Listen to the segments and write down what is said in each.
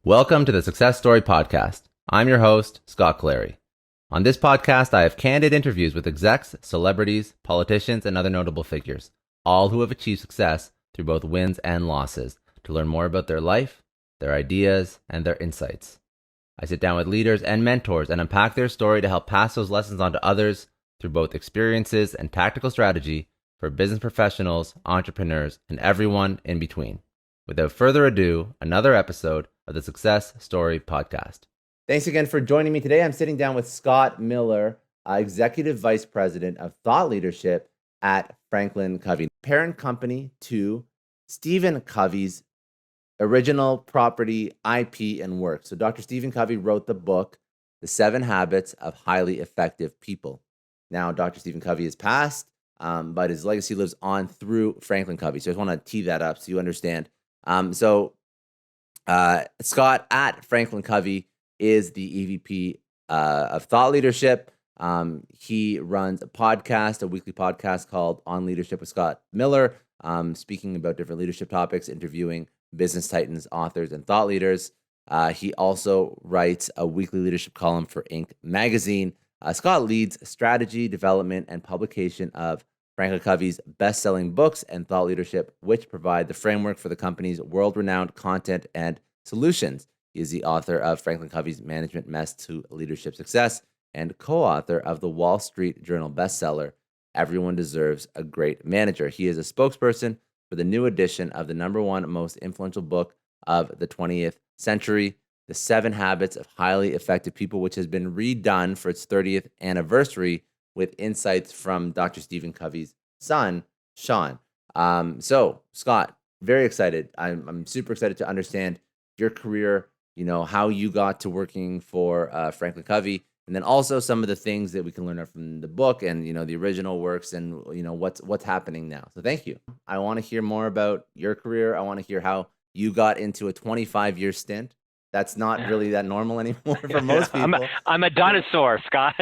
Welcome to the Success Story Podcast. I'm your host, Scott Clary. On this podcast, I have candid interviews with execs, celebrities, politicians, and other notable figures, all who have achieved success through both wins and losses, to learn more about their life, their ideas, and their insights. I sit down with leaders and mentors and unpack their story to help pass those lessons on to others through both experiences and tactical strategy for business professionals, entrepreneurs, and everyone in between. Without further ado, another episode of the Success Story Podcast. Thanks again for joining me today. I'm sitting down with Scott Miller, Executive Vice President of Thought Leadership at Franklin Covey, parent company to Stephen Covey's original property, IP, and work. So Dr. Stephen Covey wrote the book, The 7 Habits of Highly Effective People. Now, Dr. Stephen Covey has passed, but his legacy lives on through Franklin Covey. So I just want to tee that up so you understand. Scott at Franklin Covey is the EVP of Thought Leadership. He runs a weekly podcast called On Leadership with Scott Miller, speaking about different leadership topics, interviewing business titans, authors, and thought leaders. He also writes a weekly leadership column for Inc. magazine. Scott leads strategy, development, and publication of Franklin Covey's best-selling books and thought leadership, which provide the framework for the company's world-renowned content and solutions. He is the author of Franklin Covey's Management Mess to Leadership Success and co-author of the Wall Street Journal bestseller, Everyone Deserves a Great Manager. He is a spokesperson for the new edition of the #1 most influential book of the 20th century, The 7 Habits of Highly Effective People, which has been redone for its 30th anniversary with insights from Dr. Stephen Covey's son, Sean. So, Scott, very excited. I'm super excited to understand your career, how you got to working for Franklin Covey, and then also some of the things that we can learn from the book and, the original works and, what's happening now. So thank you. I want to hear more about your career. I want to hear how you got into a 25-year stint. That's not really that normal anymore for most people. I'm a dinosaur, Scott.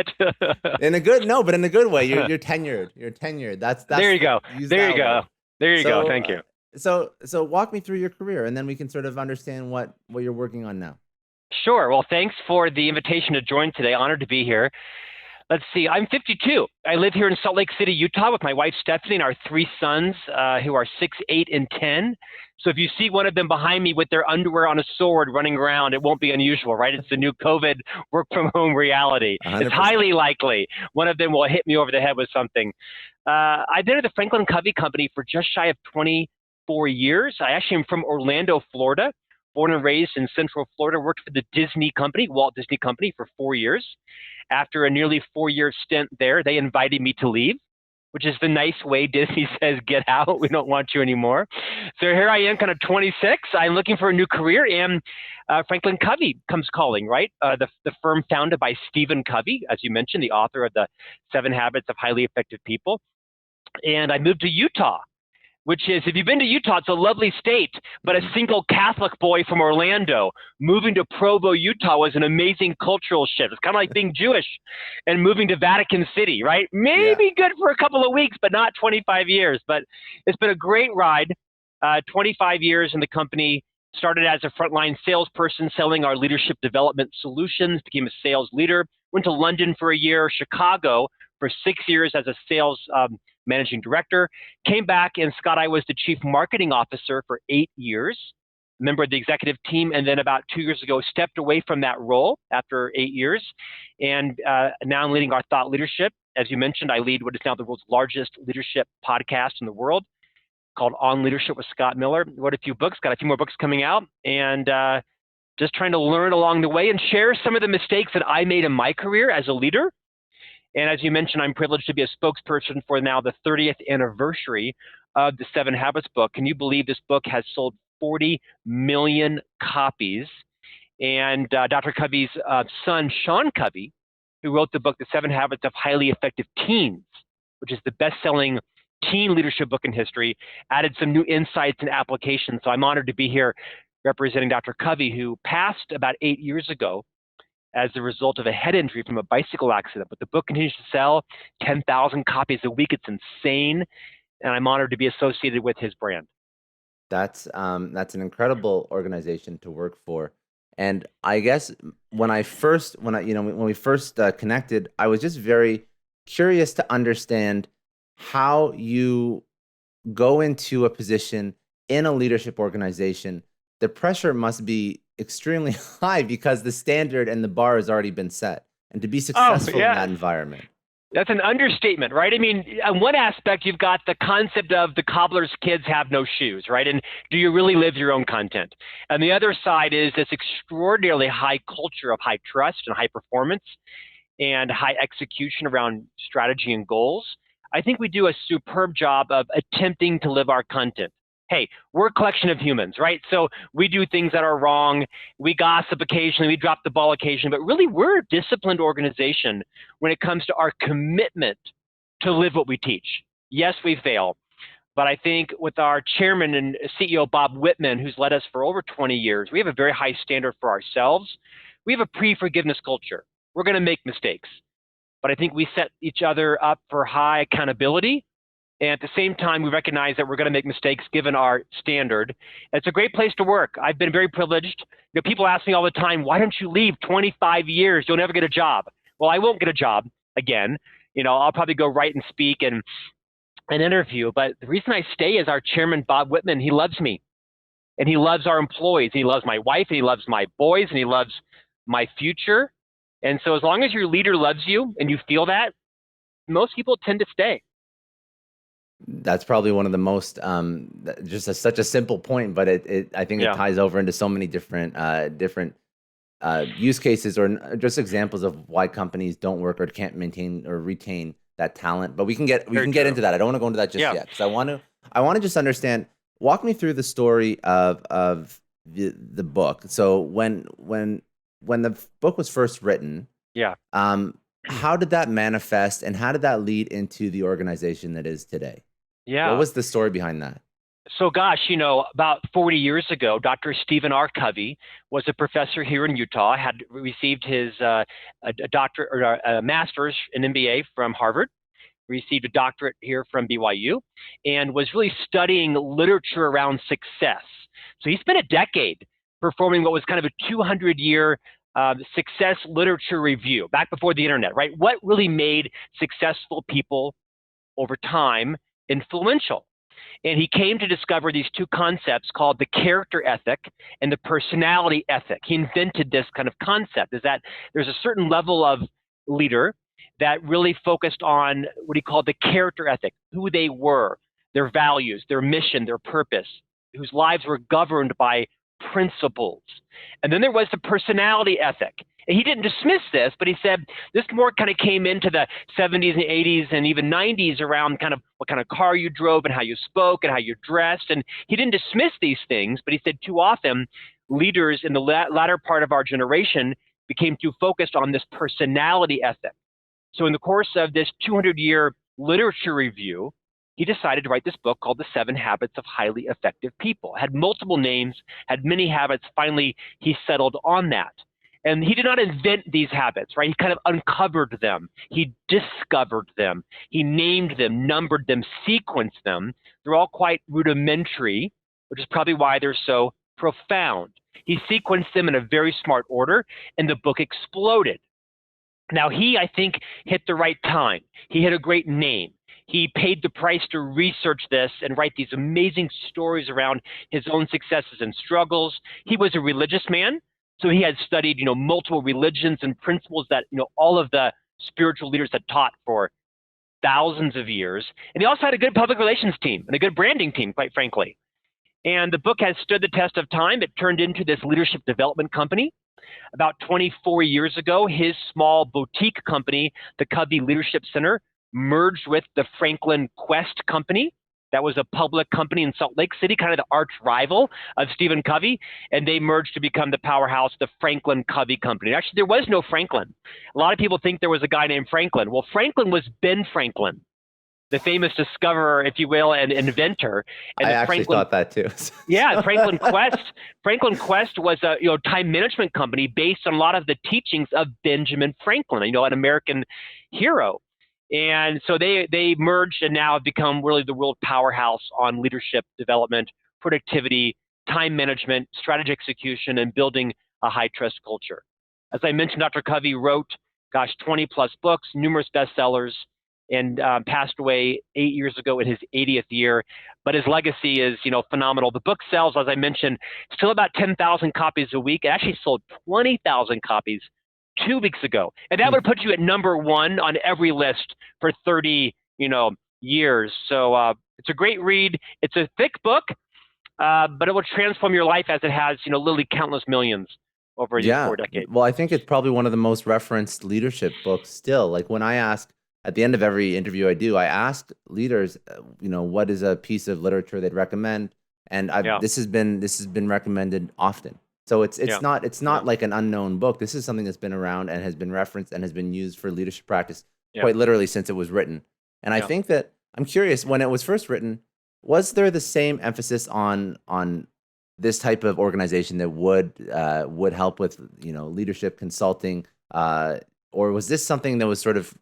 in a good way. You're tenured. You're tenured. That's there you go. There you go. There you go. Thank you. So walk me through your career, and then we can sort of understand what you're working on now. Sure. Well, thanks for the invitation to join today. Honored to be here. Let's see. I'm 52. I live here in Salt Lake City, Utah, with my wife Stephanie and our 3 sons, who are 6, 8, and 10. So if you see one of them behind me with their underwear on a sword running around, it won't be unusual, right? It's the new COVID work from home reality. 100%. It's highly likely one of them will hit me over the head with something. I've been at the Franklin Covey Company for just shy of 24 years. I actually am from Orlando, Florida. Born and raised in Central Florida, worked for the Disney Company, Walt Disney Company, for 4 years. After a nearly 4-year stint there, they invited me to leave, which is the nice way Disney says, get out, we don't want you anymore. So here I am, kind of 26. I'm looking for a new career, and Franklin Covey comes calling, right? The firm founded by Stephen Covey, as you mentioned, the author of the 7 Habits of Highly Effective People. And I moved to Utah, which is, if you've been to Utah, it's a lovely state, but a single Catholic boy from Orlando moving to Provo, Utah was an amazing cultural shift. It's kind of like being Jewish and moving to Vatican City, right? Maybe good for a couple of weeks, but not 25 years. But it's been a great ride. 25 years in the company, started as a frontline salesperson selling our leadership development solutions, became a sales leader, went to London for a year, Chicago for 6 years as a sales managing director, came back, and Scott, I was the chief marketing officer for 8 years, member of the executive team, and then about 2 years ago, stepped away from that role after 8 years. And now I'm leading our thought leadership. As you mentioned, I lead what is now the world's largest leadership podcast in the world called On Leadership with Scott Miller. Wrote a few books, got a few more books coming out, and just trying to learn along the way and share some of the mistakes that I made in my career as a leader. And as you mentioned, I'm privileged to be a spokesperson for now the 30th anniversary of the 7 Habits book. Can you believe this book has sold 40 million copies? And Dr. Covey's son, Sean Covey, who wrote the book, The 7 Habits of Highly Effective Teens, which is the best-selling teen leadership book in history, added some new insights and applications. So I'm honored to be here representing Dr. Covey, who passed about 8 years ago as a result of a head injury from a bicycle accident. But the book continues to sell 10,000 copies a week. It's insane. And I'm honored to be associated with his brand. That's an incredible organization to work for. And I guess when we first connected, I was just very curious to understand how you go into a position in a leadership organization. The pressure must be extremely high because the standard and the bar has already been set, and to be successful in that environment. That's an understatement, right? I mean, on one aspect, you've got the concept of the cobbler's kids have no shoes, right? And do you really live your own content? And the other side is this extraordinarily high culture of high trust and high performance and high execution around strategy and goals. I think we do a superb job of attempting to live our content. Hey, we're a collection of humans, right? So we do things that are wrong. We gossip occasionally. We drop the ball occasionally. But really, we're a disciplined organization when it comes to our commitment to live what we teach. Yes, we fail. But I think with our chairman and CEO, Bob Whitman, who's led us for over 20 years, we have a very high standard for ourselves. We have a pre-forgiveness culture. We're going to make mistakes. But I think we set each other up for high accountability. And at the same time, we recognize that we're going to make mistakes given our standard. It's a great place to work. I've been very privileged. People ask me all the time, why don't you leave 25 years? You'll never get a job. Well, I won't get a job again. I'll probably go write and speak and interview. But the reason I stay is our chairman, Bob Whitman, he loves me. And he loves our employees. He loves my wife. And he loves my boys. And he loves my future. And so as long as your leader loves you and you feel that, most people tend to stay. That's probably one of the most such a simple point, but I think it ties over into so many different use cases or just examples of why companies don't work or can't maintain or retain that talent. But we can get into that. I don't want to go into that just yet because I want to just understand. Walk me through the story of the book. So when the book was first written, how did that manifest and how did that lead into the organization that is today? Yeah. What was the story behind that? So gosh, about 40 years ago, Dr. Stephen R. Covey was a professor here in Utah, had received his a doctorate or a master's, an MBA from Harvard, received a doctorate here from BYU, and was really studying literature around success. So he spent a decade performing what was kind of a 200-year success literature review back before the internet, right? What really made successful people over time influential? And he came to discover these two concepts called the character ethic and the personality ethic. He invented this kind of concept, is that there's a certain level of leader that really focused on what he called the character ethic, who they were, their values, their mission, their purpose, whose lives were governed by principles. And then there was the personality ethic. And he didn't dismiss this, but he said this more kind of came into the 70s and 80s and even 90s around kind of what kind of car you drove and how you spoke and how you dressed. And he didn't dismiss these things, but he said too often leaders in the latter part of our generation became too focused on this personality ethic. So in the course of this 200-year literature review, he decided to write this book called The 7 Habits of Highly Effective People. It had multiple names, had many habits. Finally, he settled on that. And he did not invent these habits, right? He kind of uncovered them. He discovered them. He named them, numbered them, sequenced them. They're all quite rudimentary, which is probably why they're so profound. He sequenced them in a very smart order, and the book exploded. Now, he, I think, hit the right time. He had a great name. He paid the price to research this and write these amazing stories around his own successes and struggles. He was a religious man. So he had studied, multiple religions and principles that, all of the spiritual leaders had taught for thousands of years. And he also had a good public relations team and a good branding team, quite frankly. And the book has stood the test of time. It turned into this leadership development company. About 24 years ago, his small boutique company, the Covey Leadership Center, merged with the Franklin Quest Company. That was a public company in Salt Lake City, kind of the arch rival of Stephen Covey, and they merged to become the powerhouse, the Franklin Covey Company. Actually, there was no Franklin. A lot of people think there was a guy named Franklin. Well, Franklin was Ben Franklin, the famous discoverer, if you will, and inventor. And I actually thought that too. Yeah, Franklin Quest. Franklin Quest was a time management company based on a lot of the teachings of Benjamin Franklin, an American hero. And so they merged and now have become really the world powerhouse on leadership development, productivity, time management, strategy execution, and building a high trust culture. As I mentioned, Dr. Covey wrote, 20 plus books, numerous bestsellers, and passed away 8 years ago in his 80th year. But his legacy is, phenomenal. The book sells, as I mentioned, still about 10,000 copies a week. It actually sold 20,000 copies 2 weeks ago. And that would put you at number one on every list for 30, years. So it's a great read. It's a thick book, but it will transform your life as it has, literally countless millions over these 4 decades. Well, I think it's probably one of the most referenced leadership books still. Like when I ask, at the end of every interview I do, I ask leaders, what is a piece of literature they'd recommend, and this has been recommended often. So it's not like an unknown book. This is something that's been around and has been referenced and has been used for leadership practice quite literally since it was written. And I think that I'm curious, when it was first written, was there the same emphasis on this type of organization that would help with leadership consulting, or was this something that was sort of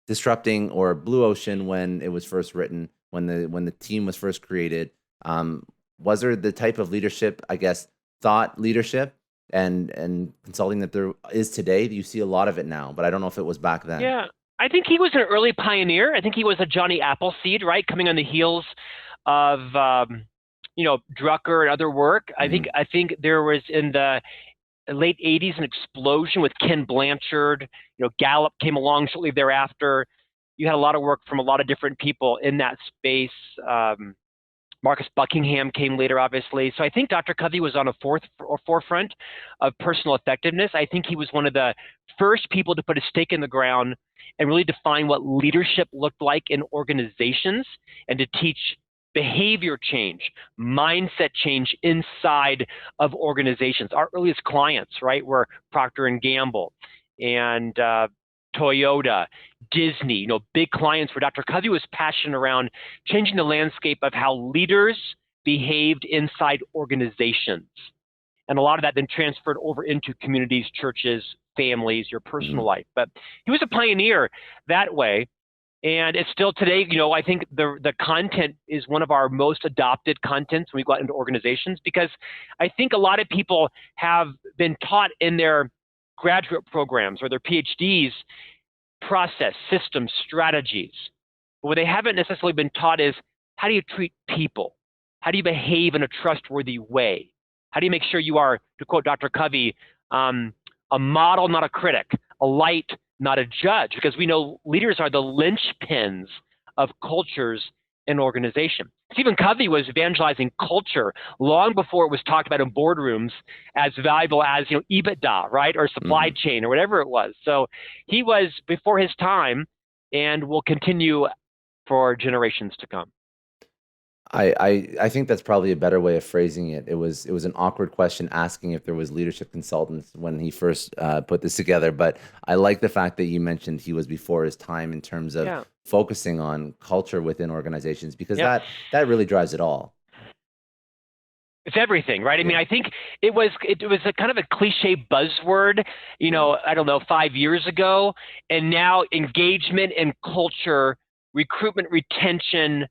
disrupting or blue ocean when it was first written, when the team was first created? Was there the type of leadership, I guess, thought leadership and consulting that there is today? You see a lot of it now, but I don't know if it was back then. Yeah, I think he was an early pioneer. I think he was a Johnny Appleseed, right, coming on the heels of Drucker and other work. I think there was in the late 80s an explosion with Ken Blanchard. Gallup came along shortly thereafter. You had a lot of work from a lot of different people in that space. Marcus Buckingham came later, obviously. So I think Dr. Covey was on a forefront of personal effectiveness. I think he was one of the first people to put a stake in the ground and really define what leadership looked like in organizations and to teach behavior change, mindset change inside of organizations. Our earliest clients, right, were Procter and Gamble and Toyota, Disney, big clients where Dr. Covey was passionate around changing the landscape of how leaders behaved inside organizations. And a lot of that then transferred over into communities, churches, families, your personal life. But he was a pioneer that way. And it's still today, I think the content is one of our most adopted contents when we go out into organizations, because I think a lot of people have been taught in their graduate programs or their PhDs process, systems, strategies. But what they haven't necessarily been taught is, how do you treat people? How do you behave in a trustworthy way? How do you make sure you are, to quote Dr. Covey, a model, not a critic, a light, not a judge? Because we know leaders are the linchpins of cultures in organization. Stephen Covey was evangelizing culture long before it was talked about in boardrooms as valuable as EBITDA, right, or supply chain or whatever it was. So he was before his time and will continue for generations to come. I think that's probably a better way of phrasing it. It was an awkward question asking if there was leadership consultants when he first put this together. But I like the fact that you mentioned he was before his time in terms of focusing on culture within organizations, because that really drives it all. It's everything, right? I mean, I think it was a kind of a cliche buzzword, I don't know, 5 years ago, and now engagement and culture, recruitment, retention,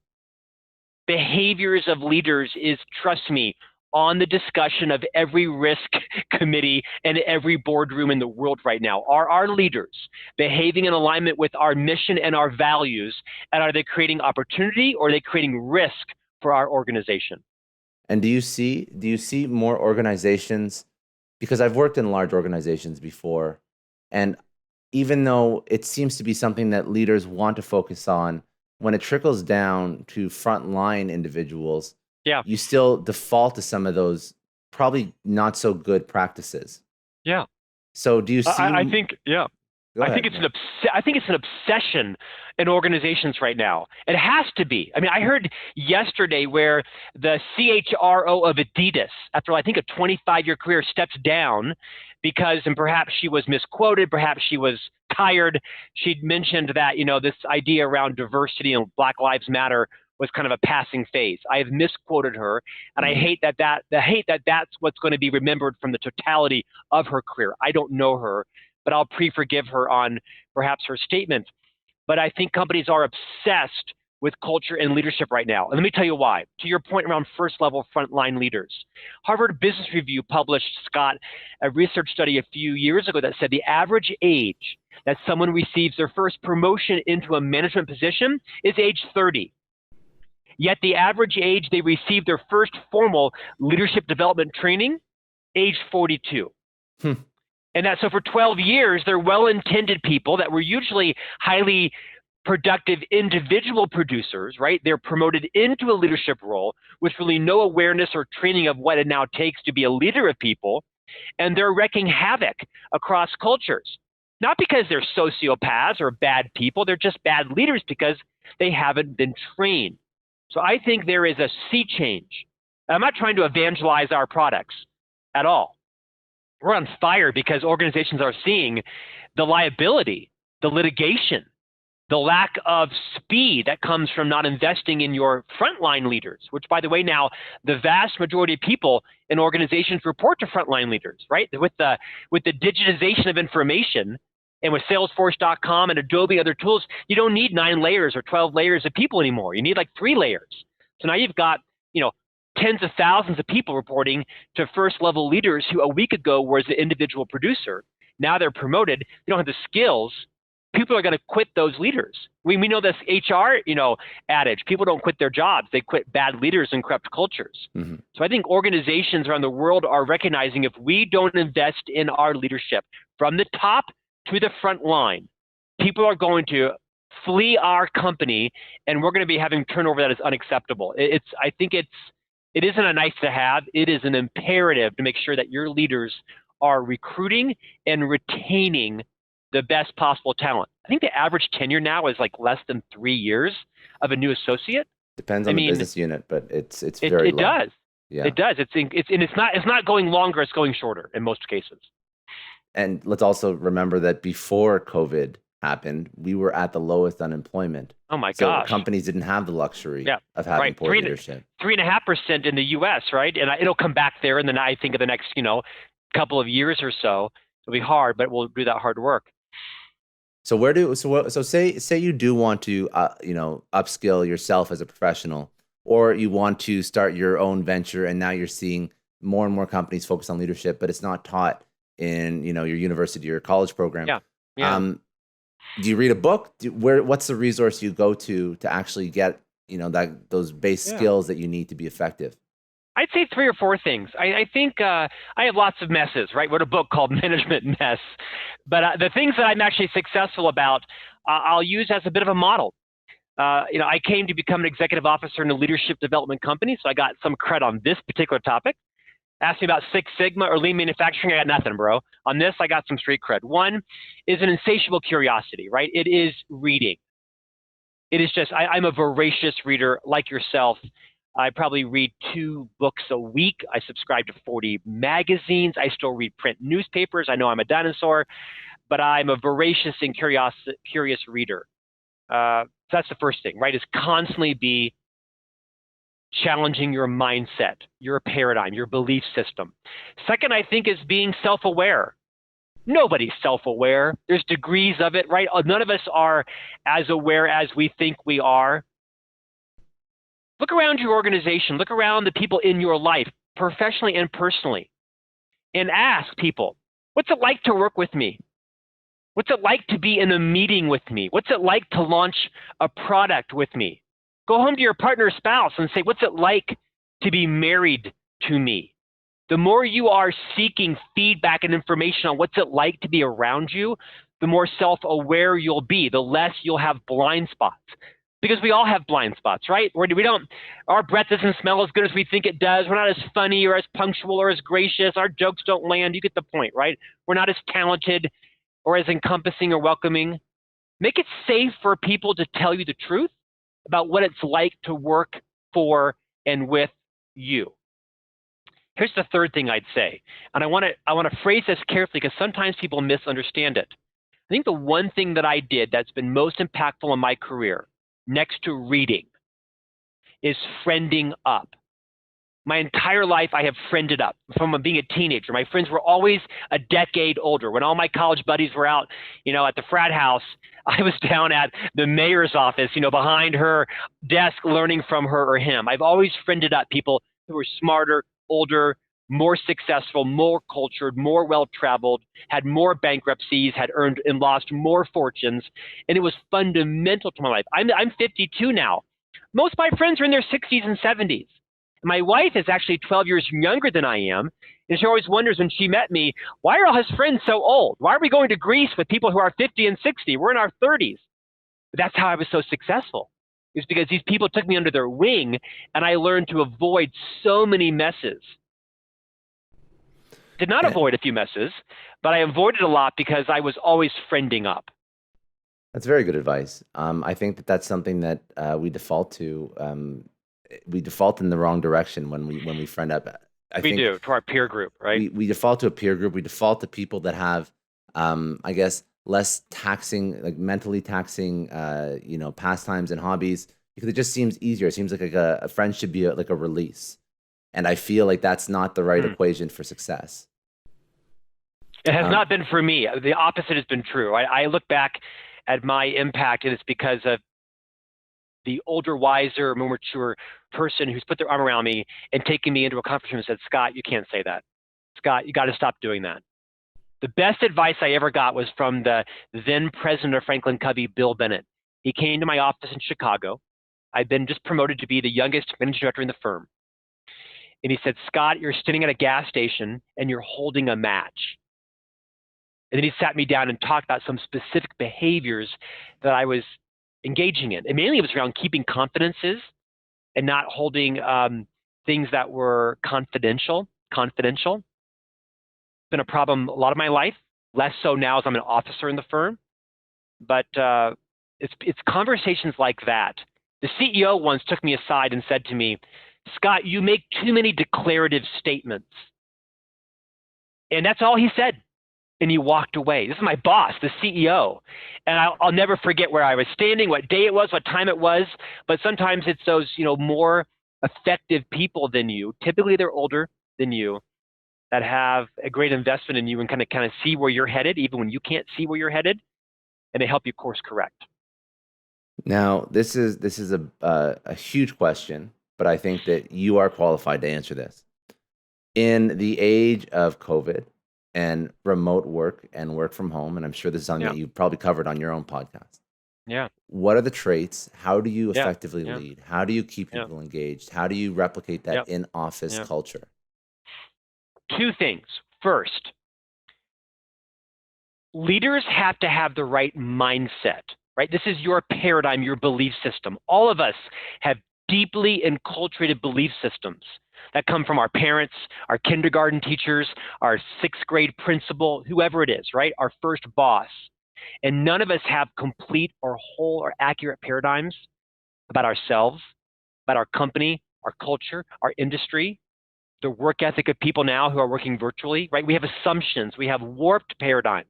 behaviors of leaders is, trust me, on the discussion of every risk committee and every boardroom in the world right now. Are our leaders behaving in alignment with our mission and our values? And are they creating opportunity, or are they creating risk for our organization? And do you see more organizations? Because I've worked in large organizations before, and even though it seems to be something that leaders want to focus on, when it trickles down to frontline individuals, you still default to some of those probably not so good practices. Yeah. So do you see? I think it's an obsession in organizations right now. It has to be. I mean, I heard yesterday where the CHRO of Adidas, after I think a 25-year career, steps down because, and perhaps she was misquoted, perhaps she was tired. She'd mentioned that, this idea around diversity and Black Lives Matter was kind of a passing phase. I have misquoted her, and I hate that that's what's going to be remembered from the totality of her career. I don't know her, but I'll forgive her on perhaps her statement. But I think companies are obsessed with culture and leadership right now. And let me tell you why. To your point around first-level frontline leaders, Harvard Business Review published, Scott, a research study a few years ago that said the average age that someone receives their first promotion into a management position is age 30. Yet the average age they receive their first formal leadership development training, age 42. And that, so for 12 years, they're well-intended people that were usually highly productive individual producers, right? They're promoted into a leadership role with really no awareness or training of what it now takes to be a leader of people. And they're wreaking havoc across cultures. Not because they're sociopaths or bad people, they're just bad leaders because they haven't been trained. So I think there is a sea change. I'm not trying to evangelize our products at all. We're on fire because organizations are seeing the liability, the litigation, the lack of speed that comes from not investing in your frontline leaders, which, by the way, now the vast majority of people in organizations report to frontline leaders, right? With the digitization of information and with Salesforce.com and Adobe, other tools, you don't need 9 layers or 12 layers of people anymore. You need like 3 layers. So now you've got, tens of thousands of people reporting to first-level leaders who a week ago was the individual producer. Now they're promoted. They don't have the skills. People are going to quit those leaders. We know this HR, adage. People don't quit their jobs. They quit bad leaders and corrupt cultures. Mm-hmm. So I think organizations around the world are recognizing if we don't invest in our leadership from the top to the front line, people are going to flee our company, and we're going to be having turnover that is unacceptable. I think it isn't a nice to have. It is an imperative to make sure that your leaders are recruiting and retaining the best possible talent. I think the average tenure now is like less than 3 years of a new associate. Depends on the business unit, but it's very low. It does. Yeah. It does. It's not going longer. It's going shorter in most cases. And let's also remember that before COVID happened, we were at the lowest unemployment. Oh my So gosh. companies didn't have the luxury of having poor leadership. 3.5% in the U.S., right? And it'll come back there, and then I think of the next, couple of years or so. It'll be hard, but we'll do that hard work. So say you do want to upskill yourself as a professional, or you want to start your own venture, and now you're seeing more and more companies focus on leadership, but it's not taught in your university or college program. Yeah. Do you read a book? What's the resource you go to actually get those base skills that you need to be effective? I'd say 3 or 4 things. I think I have lots of messes, right? Wrote a book called Management Mess. But the things that I'm actually successful about, I'll use as a bit of a model. I came to become an executive officer in a leadership development company, so I got some credit on this particular topic. Ask me about Six Sigma or lean manufacturing, I got nothing, bro. On this, I got some street cred. One is an insatiable curiosity, right? It is reading. It is just, I'm a voracious reader like yourself. I probably read 2 books a week. I subscribe to 40 magazines. I still read print newspapers. I know I'm a dinosaur, but I'm a voracious and curious reader. So that's the first thing, right? Is constantly be challenging your mindset, your paradigm, your belief system. Second, I think, is being self-aware. Nobody's self-aware. There's degrees of it, right? None of us are as aware as we think we are. Look around your organization. Look around the people in your life, professionally and personally, and ask people, what's it like to work with me? What's it like to be in a meeting with me? What's it like to launch a product with me? Go home to your partner or spouse and say, what's it like to be married to me? The more you are seeking feedback and information on what's it like to be around you, the more self-aware you'll be, the less you'll have blind spots. Because we all have blind spots, right? Our breath doesn't smell as good as we think it does. We're not as funny or as punctual or as gracious. Our jokes don't land. You get the point, right? We're not as talented or as encompassing or welcoming. Make it safe for people to tell you the truth about what it's like to work for and with you. Here's the third thing I'd say, and I want to phrase this carefully because sometimes people misunderstand it. I think the one thing that I did that's been most impactful in my career, next to reading, is friending up. My entire life, I have friended up from being a teenager. My friends were always a decade older. When all my college buddies were out, at the frat house, I was down at the mayor's office, behind her desk, learning from her or him. I've always friended up people who were smarter, older, more successful, more cultured, more well-traveled, had more bankruptcies, had earned and lost more fortunes, and it was fundamental to my life. I'm 52 now. Most of my friends are in their 60s and 70s. My wife is actually 12 years younger than I am, and she always wonders when she met me, why are all his friends so old? Why are we going to Greece with people who are 50 and 60? We're in our 30s. But that's how I was so successful. It's because these people took me under their wing, and I learned to avoid so many messes. Did not avoid a few messes, but I avoided a lot because I was always friending up. That's very good advice. I think that that's something that we default to. We default in the wrong direction when we friend up. We do, to our peer group, right? We default to a peer group. We default to people that have, I guess, less taxing, like mentally taxing, pastimes and hobbies, because it just seems easier. It seems like a friend should be like a release. And I feel like that's not the right equation for success. It has not been for me. The opposite has been true. I look back at my impact, and it's because of the older, wiser, more mature person who's put their arm around me and taken me into a conference room and said, Scott, you can't say that. Scott, you got to stop doing that. The best advice I ever got was from the then president of Franklin Covey, Bill Bennett. He came to my office in Chicago. I'd been just promoted to be the youngest managing director in the firm. And he said, Scott, you're standing at a gas station and you're holding a match. And then he sat me down and talked about some specific behaviors that I was engaging in. And mainly it was around keeping confidences and not holding things that were confidential. It's been a problem a lot of my life, less so now as I'm an officer in the firm. But it's conversations like that. The CEO once took me aside and said to me, Scott, you make too many declarative statements. And that's all he said. And he walked away. This is my boss, the CEO. And I'll never forget where I was standing, what day it was, what time it was. But sometimes it's those, more effective people than you. Typically, they're older than you that have a great investment in you and kind of see where you're headed, even when you can't see where you're headed, and they help you course correct. Now, this is a huge question, but I think that you are qualified to answer this. In the age of COVID and remote work and work from home, and I'm sure this is something that you've probably covered on your own podcast. Yeah. What are the traits? How do you effectively lead? How do you keep people engaged? How do you replicate that in-office culture? Two things. First, leaders have to have the right mindset, right? This is your paradigm, your belief system. All of us have deeply enculturated belief systems that come from our parents, our kindergarten teachers, our sixth grade principal, whoever it is, right? Our first boss. And none of us have complete or whole or accurate paradigms about ourselves, about our company, our culture, our industry, the work ethic of people now who are working virtually, right? We have assumptions. We have warped paradigms,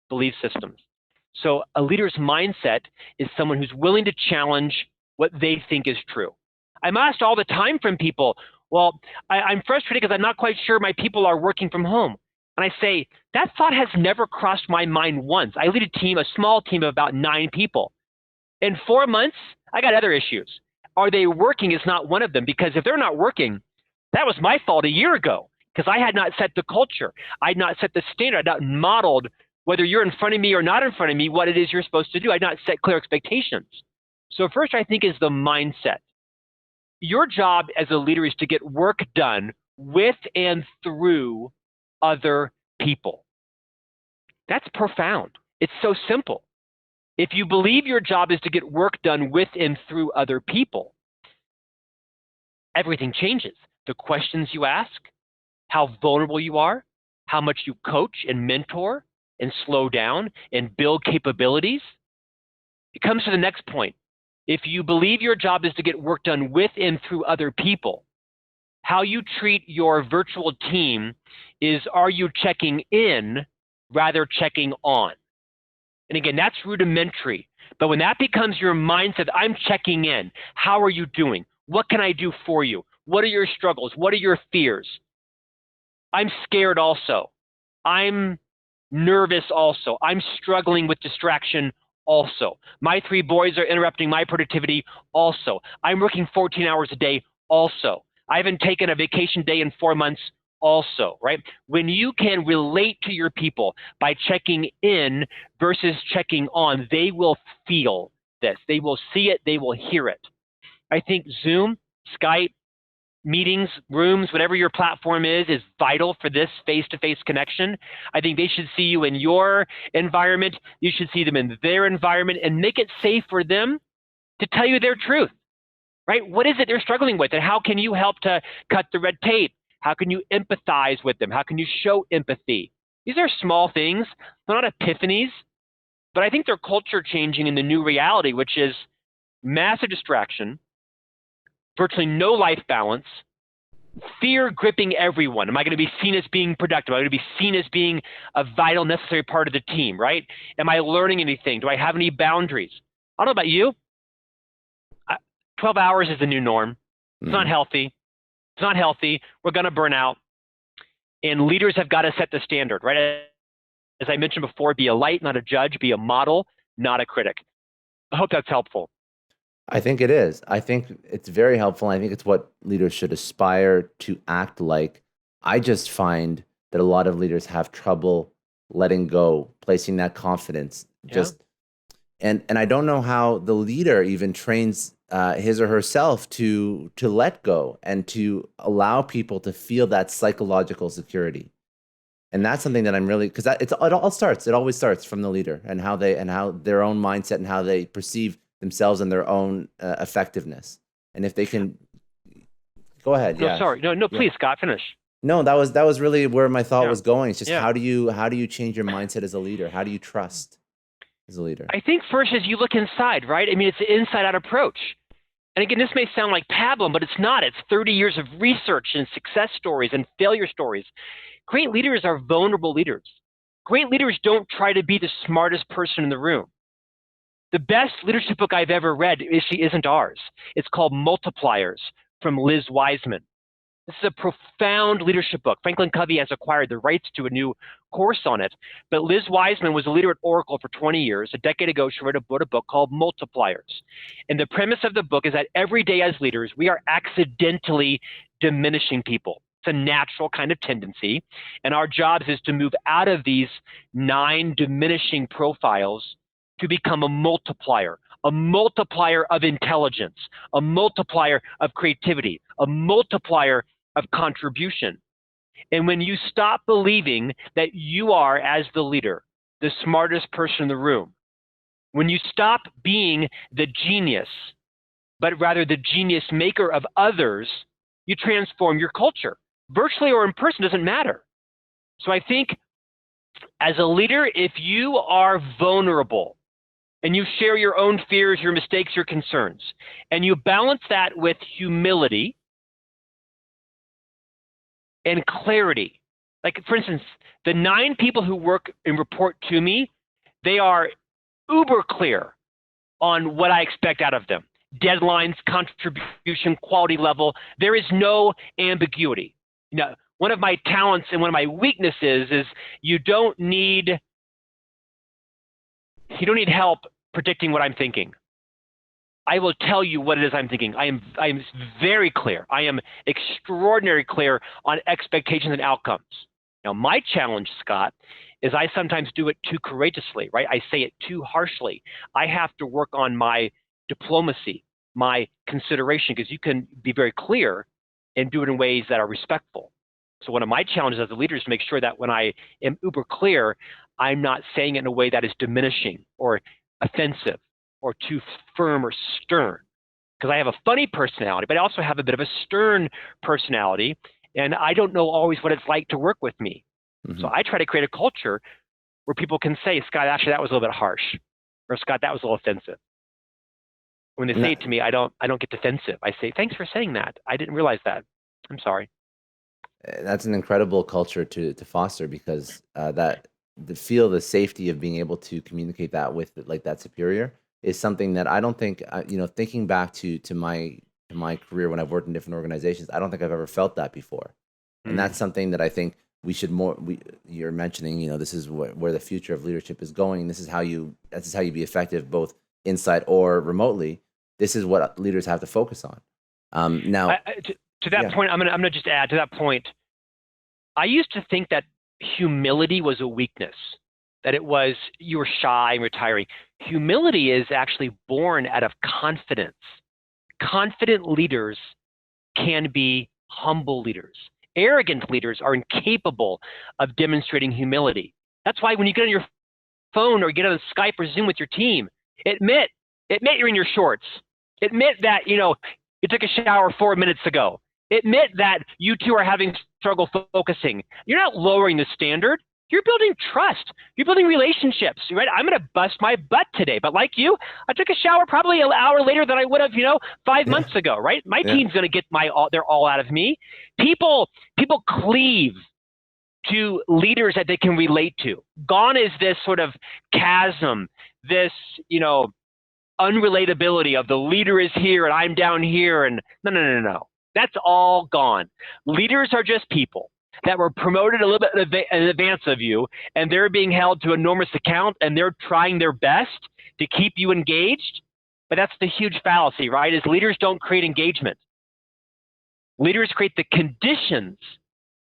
belief systems. So a leader's mindset is someone who's willing to challenge what they think is true. I'm asked all the time from people, well, I'm frustrated because I'm not quite sure my people are working from home. And I say, that thought has never crossed my mind once. I lead a small team of about 9 people. In 4 months, I got other issues. Are they working is not one of them, because if they're not working, that was my fault a year ago, because I had not set the culture. I had not set the standard. I had not modeled, whether you're in front of me or not in front of me, what it is you're supposed to do. I had not set clear expectations. So first, I think, is the mindset. Your job as a leader is to get work done with and through other people. That's profound. It's so simple. If you believe your job is to get work done with and through other people, everything changes. The questions you ask, how vulnerable you are, how much you coach and mentor and slow down and build capabilities. It comes to the next point. If you believe your job is to get work done with and through other people, how you treat your virtual team is, are you checking in rather checking on? And again, that's rudimentary. But when that becomes your mindset, I'm checking in. How are you doing? What can I do for you? What are your struggles? What are your fears? I'm scared also. I'm nervous also. I'm struggling with distraction also. My 3 boys are interrupting my productivity also. I'm working 14 hours a day also. I haven't taken a vacation day in 4 months also, right? When you can relate to your people by checking in versus checking on, they will feel this. They will see it. They will hear it. I think Zoom, Skype, meetings, rooms, whatever your platform is vital for this face-to-face connection. I think they should see you in your environment. You should see them in their environment and make it safe for them to tell you their truth, right? What is it they're struggling with, and how can you help to cut the red tape? How can you empathize with them? How can you show empathy? These are small things. They're not epiphanies, but I think they're culture changing in the new reality, which is massive distraction, virtually no life balance, fear gripping everyone. Am I going to be seen as being productive? Am I going to be seen as being a vital, necessary part of the team, right? Am I learning anything? Do I have any boundaries? I don't know about you. 12 hours is the new norm. It's not healthy. It's not healthy. We're going to burn out. And leaders have got to set the standard, right? As I mentioned before, be a light, not a judge. Be a model, not a critic. I hope that's helpful. I think it is. I think it's very helpful. I think it's what leaders should aspire to act like. I just find that a lot of leaders have trouble letting go, placing that confidence. And I don't know how the leader even trains his or herself to let go and to allow people to feel that psychological security. And that's something that I'm really, because it always starts from the leader and how their own mindset and how they perceive themselves and their own effectiveness. And if they can, go ahead. No, sorry. No, please, Scott, finish. No, that was really where my thought was going. It's just how do you change your mindset as a leader? How do you trust as a leader? I think first is you look inside, right? I mean, it's an inside-out approach. And again, this may sound like pablum, but it's not. It's 30 years of research and success stories and failure stories. Great leaders are vulnerable leaders. Great leaders don't try to be the smartest person in the room. The best leadership book I've ever read isn't ours. It's called Multipliers from Liz Wiseman. This is a profound leadership book. Franklin Covey has acquired the rights to a new course on it. But Liz Wiseman was a leader at Oracle for 20 years. A decade ago, she wrote a book called Multipliers. And the premise of the book is that every day as leaders, we are accidentally diminishing people. It's a natural kind of tendency. And our job is to move out of these 9 diminishing profiles to become a multiplier of intelligence, a multiplier of creativity, a multiplier of contribution. And when you stop believing that you are, as the leader, the smartest person in the room, when you stop being the genius, but rather the genius maker of others, you transform your culture. Virtually or in person, doesn't matter. So I think as a leader, if you are vulnerable, and you share your own fears, your mistakes, your concerns, and you balance that with humility and clarity. Like, for instance, the 9 people who work and report to me, they are uber clear on what I expect out of them. Deadlines, contribution, quality level. There is no ambiguity. One of my talents and one of my weaknesses is you don't need help predicting what I'm thinking. I will tell you what it is I'm thinking. I am very clear. I am extraordinarily clear on expectations and outcomes. Now, my challenge, Scott, is I sometimes do it too courageously, right? I say it too harshly. I have to work on my diplomacy, my consideration, because you can be very clear and do it in ways that are respectful. So one of my challenges as a leader is to make sure that when I am uber clear, I'm not saying it in a way that is diminishing or offensive or too firm or stern. Because I have a funny personality, but I also have a bit of a stern personality, and I don't know always what it's like to work with me. Mm-hmm. So I try to create a culture where people can say, Scott, actually, that was a little bit harsh. Or Scott, that was a little offensive. When they say it to me, I don't get defensive. I say, thanks for saying that. I didn't realize that. I'm sorry. That's an incredible culture to foster, because feel the safety of being able to communicate that with like that superior is something that I don't think, thinking back to my my career when I've worked in different organizations, I don't think I've ever felt that before. And that's something that I think we should you're mentioning, this is where the future of leadership is going. This is how you be effective, both inside or remotely. This is what leaders have to focus on. Now, to that point, I'm gonna just add to that point. I used to think that humility was a weakness, that it was you were shy and retiring. Humility is actually born out of confidence. Confident leaders can be humble leaders. Arrogant leaders are incapable of demonstrating humility. That's why when you get on your phone or get on Skype or Zoom with your team, admit you're in your shorts. Admit that, you took a shower 4 minutes ago. Admit that you two are having struggle focusing. You're not lowering the standard. You're building trust. You're building relationships, right? I'm going to bust my butt today, but like you, I took a shower probably an hour later than I would have, 5 months ago, right? My team's going to get their all out of me. People cleave to leaders that they can relate to. Gone is this sort of chasm, this, unrelatability of the leader is here and I'm down here, and no. That's all gone. Leaders are just people that were promoted a little bit in advance of you, and they're being held to enormous account, and they're trying their best to keep you engaged. But that's the huge fallacy, right? Is leaders don't create engagement. Leaders create the conditions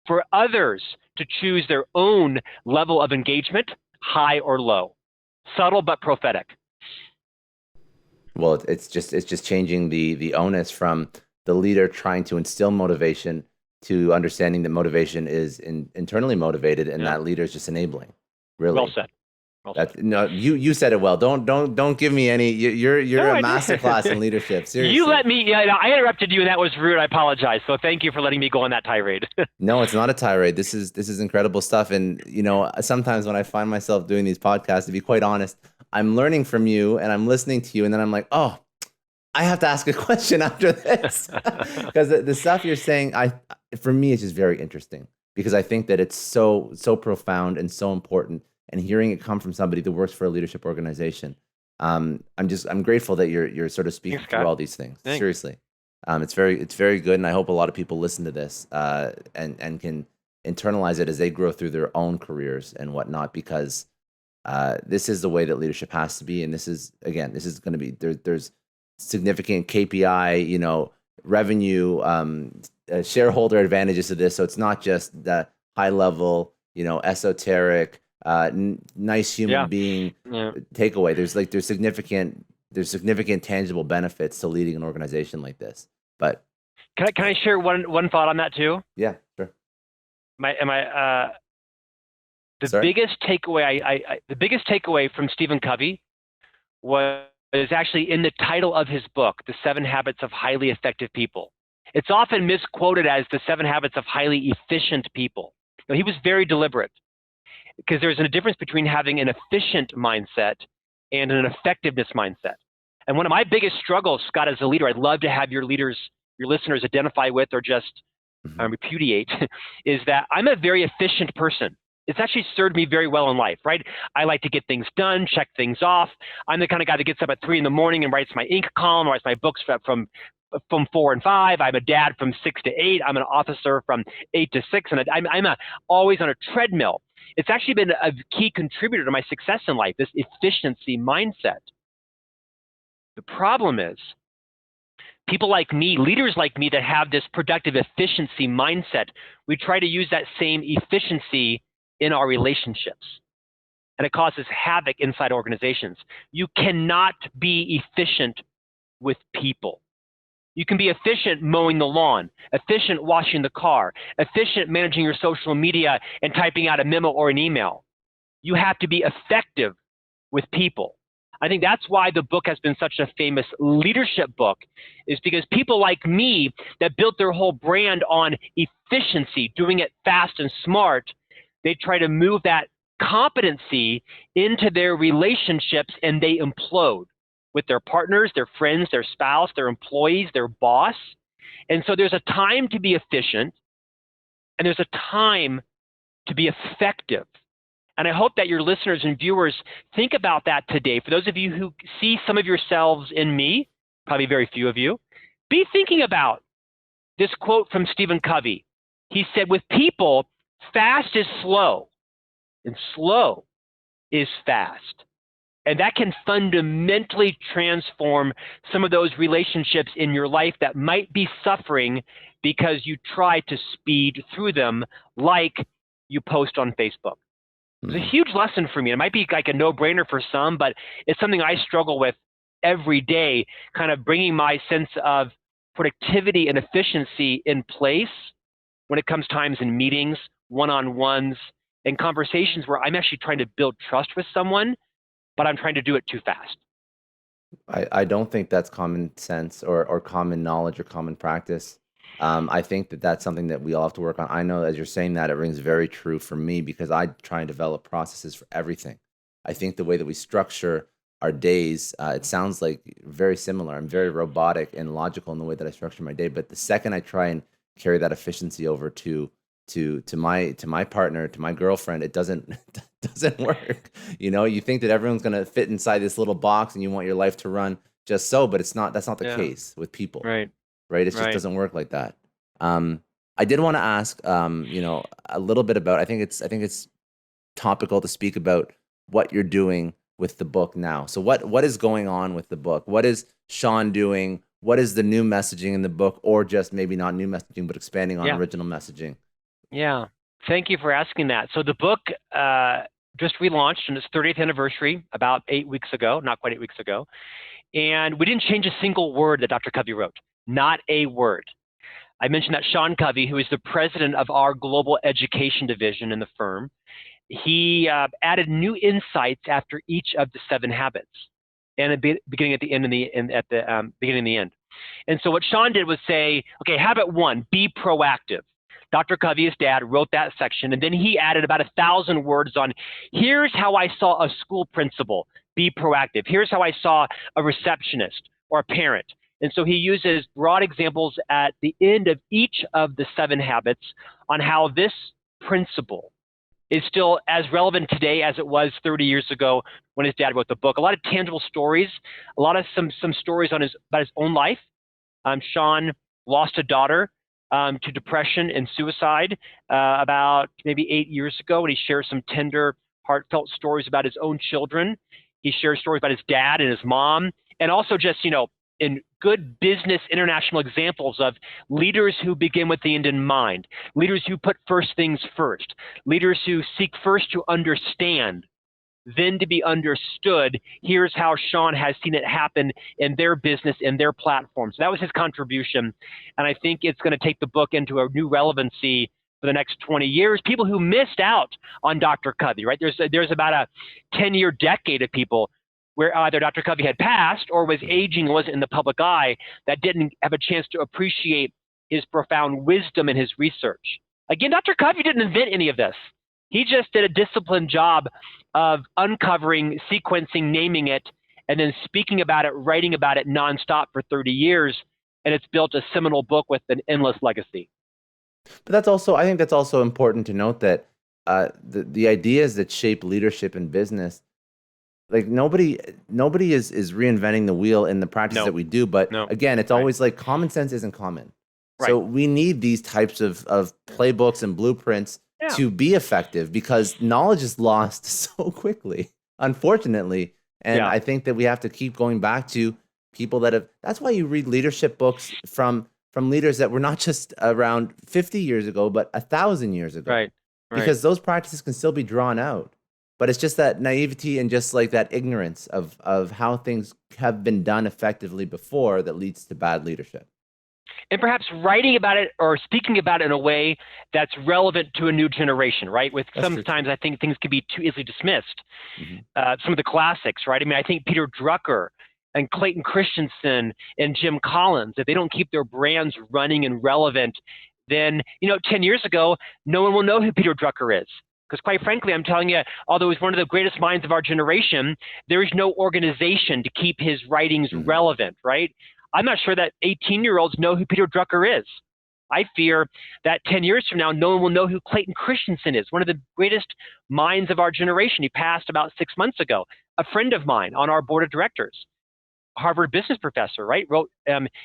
for others to choose their own level of engagement, high or low. Subtle but prophetic. Well, it's just changing the onus from the leader trying to instill motivation to understanding that motivation is internally motivated, and that leader is just enabling. Really well said. No, you said it well. Don't give me any. You're a masterclass in leadership. Seriously. You let me. I interrupted you, and that was rude. I apologize. So thank you for letting me go on that tirade. No, it's not a tirade. This is incredible stuff. And sometimes when I find myself doing these podcasts, to be quite honest, I'm learning from you and I'm listening to you, and then I'm like, oh, I have to ask a question after this, because the stuff you're saying, for me, it's just very interesting, because I think that it's so profound and so important. And hearing it come from somebody that works for a leadership organization, I'm grateful that you're sort of speaking through all these things. Thanks. Seriously, it's very good, and I hope a lot of people listen to this and can internalize it as they grow through their own careers and whatnot, because this is the way that leadership has to be, and this is going to be there's significant KPI, revenue, shareholder advantages to this. So it's not just the high level, esoteric, nice human being takeaway. There's significant tangible benefits to leading an organization like this. But can I share one thought on that too? Yeah, sure. The biggest takeaway from Stephen Covey was actually in the title of his book, The 7 Habits of Highly Effective People. It's often misquoted as The 7 Habits of Highly Efficient People. He was very deliberate, because there's a difference between having an efficient mindset and an effectiveness mindset. And one of my biggest struggles, Scott, as a leader, I'd love to have your listeners identify with or just repudiate, is that I'm a very efficient person. It's actually served me very well in life, right? I like to get things done, check things off. I'm the kind of guy that gets up at 3 in the morning and writes my ink column, writes my books from 4 and 5. I'm a dad from 6 to 8. I'm an officer from 8 to 6. And I'm always on a treadmill. It's actually been a key contributor to my success in life, this efficiency mindset. The problem is, people like me, leaders like me that have this productive efficiency mindset, we try to use that same efficiency in our relationships. And it causes havoc inside organizations. You cannot be efficient with people. You can be efficient mowing the lawn, efficient washing the car, efficient managing your social media and typing out a memo or an email. You have to be effective with people. I think that's why the book has been such a famous leadership book, is because people like me that built their whole brand on efficiency, doing it fast and smart, they try to move that competency into their relationships, and they implode with their partners, their friends, their spouse, their employees, their boss. And so there's a time to be efficient, and there's a time to be effective. And I hope that your listeners and viewers think about that today. For those of you who see some of yourselves in me, probably very few of you, be thinking about this quote from Stephen Covey. He said, with people, fast is slow, and slow is fast. And that can fundamentally transform some of those relationships in your life that might be suffering because you try to speed through them like you post on Facebook. It's a huge lesson for me. It might be like a no-brainer for some, but it's something I struggle with every day, kind of bringing my sense of productivity and efficiency in place when it comes times in meetings, one-on-ones, and conversations where I'm actually trying to build trust with someone, but I'm trying to do it too fast. I don't think that's common sense or common knowledge or common practice. I think that that's something that we all have to work on. I know as you're saying that, it rings very true for me because I try and develop processes for everything. I think the way that we structure our days, it sounds like very similar. I'm very robotic and logical in the way that I structure my day. But the second I try and carry that efficiency over to my partner, to my girlfriend, it doesn't work. You think that everyone's going to fit inside this little box and you want your life to run just so, but it's not. That's not the case with people. Right. It just doesn't work like that. I did want to ask, a little bit about, I think it's topical to speak about what you're doing with the book now. So what is going on with the book? What is Sean doing? What is the new messaging in the book, or just maybe not new messaging, but expanding on original messaging? Yeah. Thank you for asking that. So the book just relaunched on its 30th anniversary about 8 weeks ago, not quite 8 weeks ago. And we didn't change a single word that Dr. Covey wrote, not a word. I mentioned that Sean Covey, who is the president of our global education division in the firm, he added new insights after each of the 7 habits, and beginning at the end and at the beginning and the end. And so what Sean did was say, okay, habit 1, be proactive. Dr. Covey, his dad, wrote that section, and then he added about 1,000 words on, here's how I saw a school principal be proactive. Here's how I saw a receptionist or a parent. And so he uses broad examples at the end of each of the 7 habits on how this principle is still as relevant today as it was 30 years ago when his dad wrote the book. A lot of tangible stories, a lot of some stories on about his own life. Sean lost a daughter to depression and suicide about maybe 8 years ago, and he shares some tender, heartfelt stories about his own children. He shares stories about his dad and his mom, and also just, in good business international examples of leaders who begin with the end in mind, leaders who put first things first, leaders who seek first to understand, then to be understood. Here's how Sean has seen it happen in their business, in their platform. So that was his contribution. And I think it's going to take the book into a new relevancy for the next 20 years. People who missed out on Dr. Covey, right? There's about a 10-year decade of people where either Dr. Covey had passed or was aging and wasn't in the public eye that didn't have a chance to appreciate his profound wisdom and his research. Again, Dr. Covey didn't invent any of this. He just did a disciplined job of uncovering, sequencing, naming it, and then speaking about it, writing about it nonstop for 30 years. And it's built a seminal book with an endless legacy. But I think that's also important to note that the ideas that shape leadership in business, like nobody is reinventing the wheel in the practice that we do. But again, it's always like common sense isn't common. So we need these types of playbooks and blueprints to be effective, because knowledge is lost so quickly, unfortunately. And I think that we have to keep going back to people that's why you read leadership books from leaders that were not just around 50 years ago, but 1,000 years ago. Right. Because those practices can still be drawn out. But it's just that naivety and just like that ignorance of how things have been done effectively before that leads to bad leadership. And perhaps writing about it or speaking about it in a way that's relevant to a new generation, right? Sometimes I think things can be too easily dismissed. Mm-hmm. Some of the classics, right? I mean, I think Peter Drucker and Clayton Christensen and Jim Collins, if they don't keep their brands running and relevant, then, 10 years ago, no one will know who Peter Drucker is. Because quite frankly, I'm telling you, although he's one of the greatest minds of our generation, there is no organization to keep his writings relevant, right? I'm not sure that 18-year-olds know who Peter Drucker is. I fear that 10 years from now, no one will know who Clayton Christensen is, one of the greatest minds of our generation. He passed about 6 months ago, a friend of mine on our board of directors. Harvard business professor, right? Wrote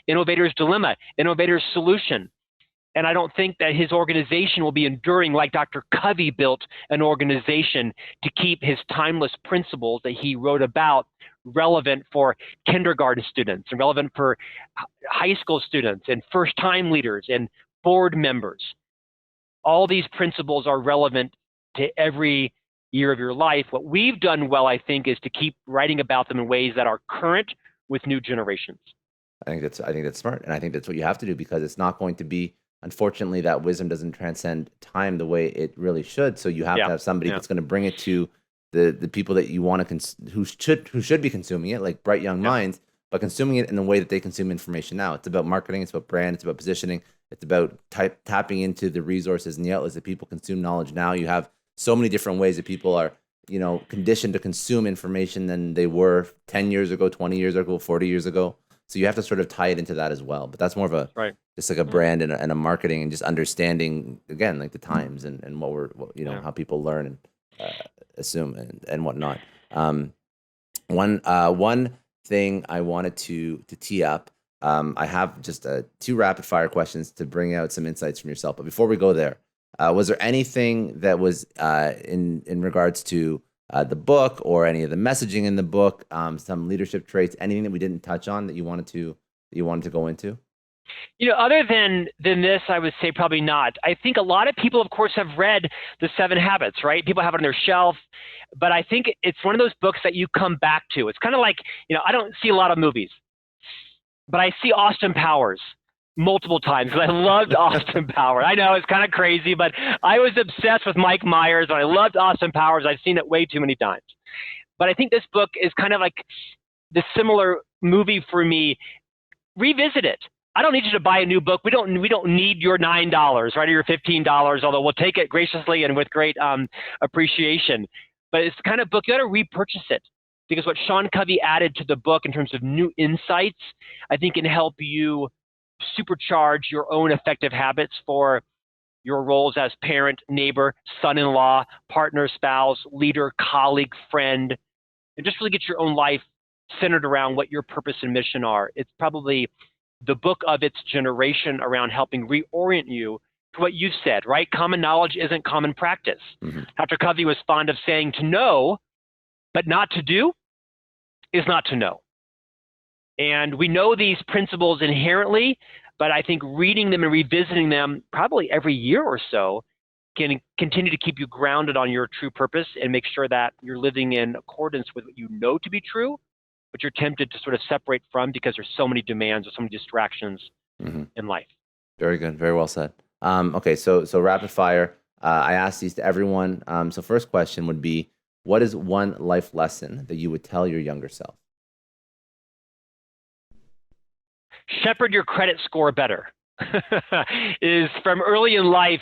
Innovator's Dilemma, Innovator's Solution. And I don't think that his organization will be enduring like Dr. Covey built an organization to keep his timeless principles that he wrote about relevant for kindergarten students and relevant for high school students and first-time leaders and board members. All these principles are relevant to every year of your life. What we've done well, I think, is to keep writing about them in ways that are current with new generations. I think that's smart, and I think that's what you have to do, because it's not going to be, unfortunately, that wisdom doesn't transcend time the way it really should. So you have to have somebody that's going to bring it to the people that you want to who should be consuming it, like bright young minds, but consuming it in the way that they consume information now. It's about marketing, it's about brand, it's about positioning, it's about tapping into the resources and the outlets that people consume knowledge now. You have so many different ways that people are, conditioned to consume information than they were 10 years ago, 20 years ago, 40 years ago. So you have to sort of tie it into that as well. But that's more of a just like a brand and a marketing, and just understanding, again, like the times and how people learn and assume and whatnot. One thing I wanted to tee up. I have just 2 rapid fire questions to bring out some insights from yourself. But before we go there, was there anything that was in regards to the book, or any of the messaging in the book, some leadership traits, anything that we didn't touch on that you wanted to go into? Other than this, I would say probably not. I think a lot of people, of course, have read the 7 Habits, right? People have it on their shelf, but I think it's one of those books that you come back to. It's kind of like, I don't see a lot of movies, but I see Austin Powers multiple times because I loved Austin Powers. I know it's kind of crazy, but I was obsessed with Mike Myers, and I loved Austin Powers. I've seen it way too many times. But I think this book is kind of like the similar movie for me. Revisit it. I don't need you to buy a new book. We don't need your $9, right, or your $15, although we'll take it graciously and with great appreciation. But it's the kind of book you got to repurchase it, because what Sean Covey added to the book in terms of new insights, I think can help you supercharge your own effective habits for your roles as parent, neighbor, son-in-law, partner, spouse, leader, colleague, friend, and just really get your own life centered around what your purpose and mission are. It's probably the book of its generation around helping reorient you to what you said, right? Common knowledge isn't common practice. Dr. Covey was fond of saying to know, but not to do is not to know. And we know these principles inherently, but I think reading them and revisiting them probably every year or so can continue to keep you grounded on your true purpose and make sure that you're living in accordance with what you know to be true, but you're tempted to sort of separate from because there's so many demands or so many distractions in life. Very good. Very well said. Okay, so rapid fire. I asked these to everyone. So first question would be, what is one life lesson that you would tell your younger self? Shepherd your credit score better. Is from early in life,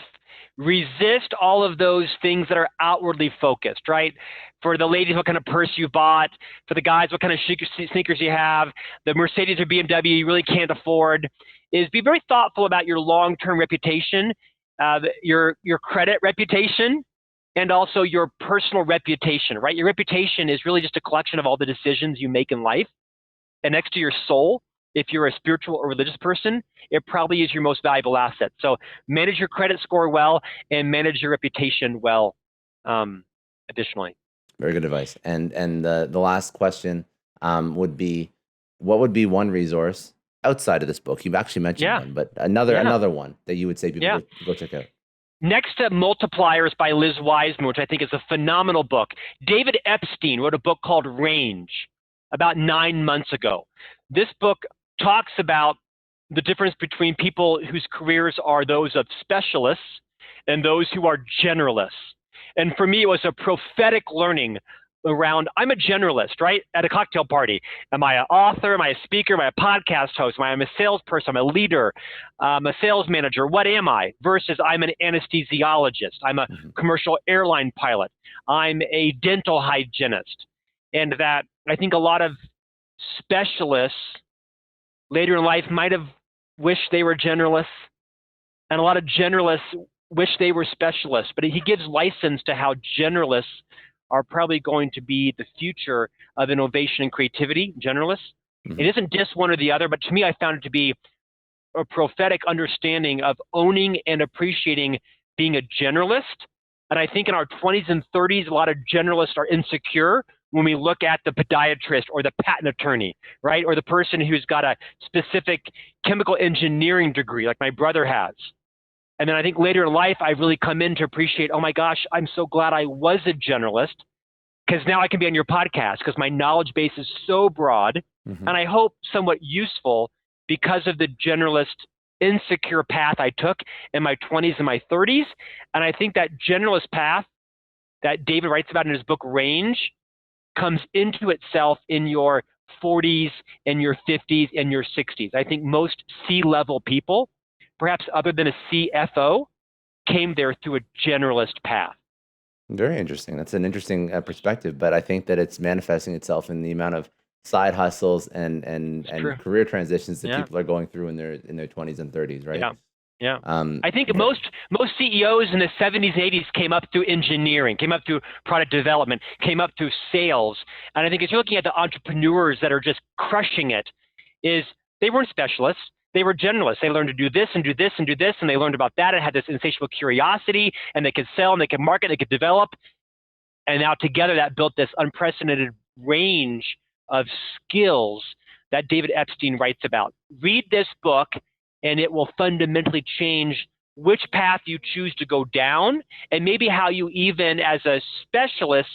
resist all of those things that are outwardly focused, right? For the ladies, what kind of purse you bought. For the guys, what kind of sneakers you have. The Mercedes or BMW you really can't afford. Is be very thoughtful about your long-term reputation, your credit reputation, and also your personal reputation, right? Your reputation is really just a collection of all the decisions you make in life. And next to your soul, if you're a spiritual or religious person, it probably is your most valuable asset. So manage your credit score well and manage your reputation well, additionally. Very good advice. And the last question would be, what would be one resource outside of this book? You've actually mentioned one, but another one that you would say people go check out. Next to Multipliers by Liz Wiseman, which I think is a phenomenal book, David Epstein wrote a book called Range about 9 months ago. This book talks about the difference between people whose careers are those of specialists and those who are generalists. And for me, it was a prophetic learning around, I'm a generalist, right? At a cocktail party. Am I an author? Am I a speaker? Am I a podcast host? Am I a salesperson? I'm a leader? I'm a sales manager? What am I? Versus I'm an anesthesiologist. I'm a commercial airline pilot. I'm a dental hygienist. And that I think a lot of specialists later in life might have wished they were generalists, and a lot of generalists wish they were specialists. But he gives license to how generalists are probably going to be the future of innovation and creativity, generalists, It isn't just one or the other, but to me, I found it to be a prophetic understanding of owning and appreciating being a generalist. And I think in our 20s and 30s, a lot of generalists are insecure when we look at the podiatrist or the patent attorney, right? Or the person who's got a specific chemical engineering degree like my brother has. And then I think later in life, I've really come in to appreciate, oh my gosh, I'm so glad I was a generalist, because now I can be on your podcast because my knowledge base is so broad and I hope somewhat useful because of the generalist insecure path I took in my 20s and my 30s. And I think that generalist path that David writes about in his book, Range, comes into itself in your 40s and your 50s and your 60s. I think most C-level people, perhaps other than a CFO, came there through a generalist path. Very interesting. That's an interesting perspective, but I think that it's manifesting itself in the amount of side hustles and career transitions that people are going through in their 20s and 30s, right? Yeah. I think most CEOs in the 70s and 80s came up through engineering, came up through product development, came up through sales. And I think if you're looking at the entrepreneurs that are just crushing it, is they weren't specialists. They were generalists. They learned to do this and do this and do this, and they learned about that and had this insatiable curiosity, and they could sell and they could market, they could develop. And now together that built this unprecedented range of skills that David Epstein writes about. Read this book, and it will fundamentally change which path you choose to go down, and maybe how you even as a specialist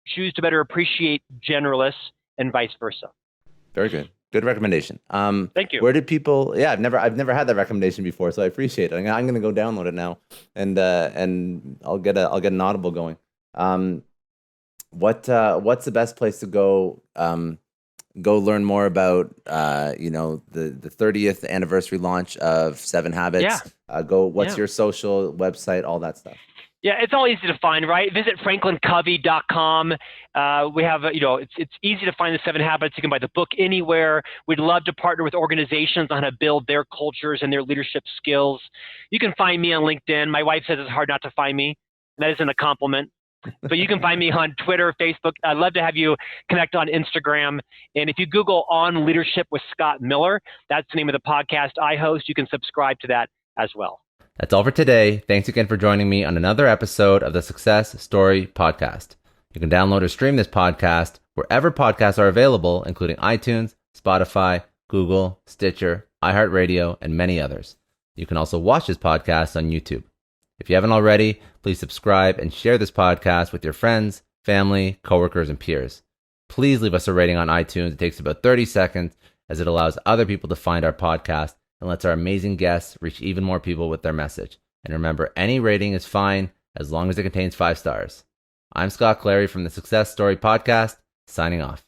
choose to better appreciate generalists and vice versa. Very good. Good recommendation. Thank you. Where did people? Yeah, I've never had that recommendation before, so I appreciate it. I'm going to go download it now, and I'll get an Audible going. What's the best place to go learn more about the 30th anniversary launch of 7 Habits? What's your social website, all that stuff? Yeah, it's all easy to find, right? Visit franklincovey.com. We have, it's easy to find the 7 Habits. You can buy the book anywhere. We'd love to partner with organizations on how to build their cultures and their leadership skills. You can find me on LinkedIn. My wife says it's hard not to find me. That isn't a compliment. But you can find me on Twitter, Facebook. I'd love to have you connect on Instagram. And if you Google On Leadership with Scott Miller, that's the name of the podcast I host. You can subscribe to that as well. That's all for today. Thanks again for joining me on another episode of the Success Story Podcast. You can download or stream this podcast wherever podcasts are available, including iTunes, Spotify, Google, Stitcher, iHeartRadio, and many others. You can also watch this podcast on YouTube. If you haven't already, please subscribe and share this podcast with your friends, family, coworkers, and peers. Please leave us a rating on iTunes. It takes about 30 seconds, as it allows other people to find our podcast and lets our amazing guests reach even more people with their message. And remember, any rating is fine as long as it contains 5 stars. I'm Scott Clary from the Success Story Podcast, signing off.